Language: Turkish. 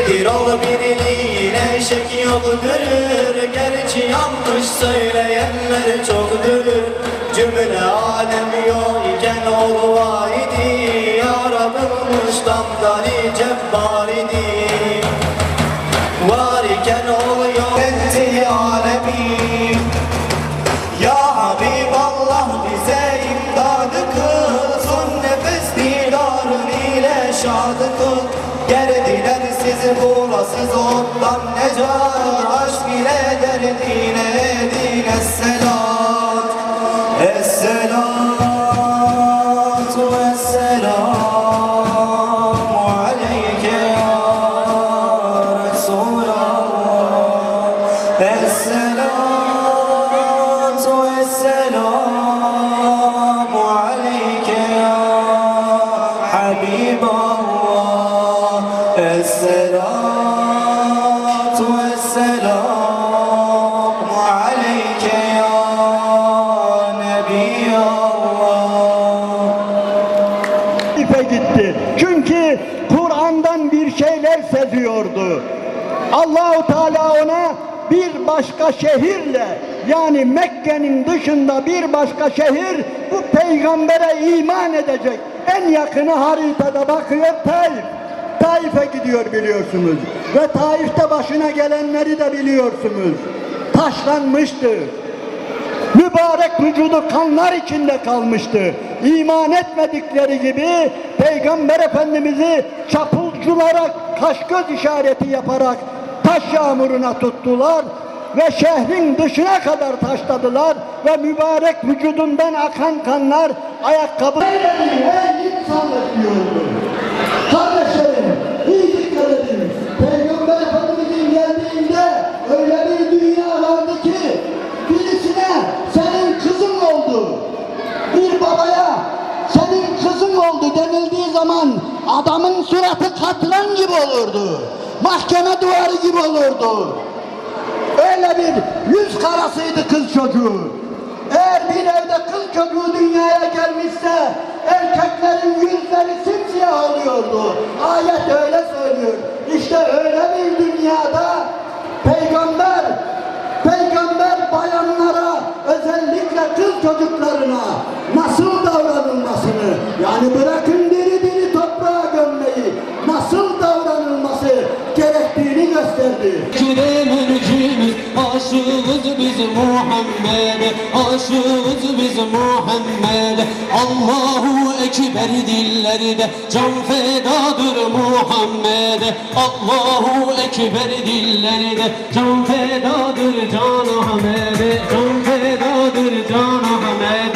Bir ol birliğine şek yoktur, gerçi yanlış söyleyenler çoktur. Cümle alem yok iken ol var idi, yaratılmış damdani cebbar idi. Var iken ol yok etti alemi. Ya Habiballah bize imdadı kıl, son nefes didarın ile şadı kıl. Gerdiler sizi bulasız ondan necat, aşk ile derdine edin esselat. Esselat ve esselamu aleyke ya Resulallah. Esselat ve esselamu aleyke ya Habiballah. Esselatu vesselamu aleyke ya Nebiyallah. İpe gitti. Çünkü Kur'an'dan bir şeyler seziyordu. Allahu Teala ona bir başka şehirle, yani Mekke'nin dışında bir başka şehir, bu peygambere iman edecek. En yakını haritada bakıyor Taif. Taif'e gidiyor biliyorsunuz. Ve Taif'te başına gelenleri de biliyorsunuz. Taşlanmıştı. Mübarek vücudu kanlar içinde kalmıştı. İman etmedikleri gibi Peygamber Efendimiz'i çapulculara kaş göz işareti yaparak taş yağmuruna tuttular ve şehrin dışına kadar taşladılar ve mübarek vücudundan akan kanlar ayakkabı... Ey insanlık diyordu. Kardeşlerim, iyi dikkat edin. Peygamber Efendimiz'in geldiğinde öyle bir dünya vardı ki birisine senin kızın oldu, bir babaya senin kızın oldu denildiği zaman adamın suratı katran gibi olurdu. Mahkeme duvarı gibi olurdu. Öyle bir yüz karasıydı kız çocuğu. Eğer bir evde kız çocuğu dünyaya gelmişse erkeklerin yüzleri simsiyah oluyordu. Ayet öyle söylüyor. İşte öyle bir dünyada peygamber bayanlara, özellikle kız çocuklarına nasıl davranılmasını, yani bırakın diri diri toprağa gömmeyi, nasıl davranılması gerektiğini gösterdi. Aşığız biz Muhammed'e, aşığız biz Muhammed'e. Allahu Ekber dillerde, can fedadır Muhammed'e. Allahu Ekber dillerde, can fedadır Can Ahmet'e, can fedadır Can Ahmet'e.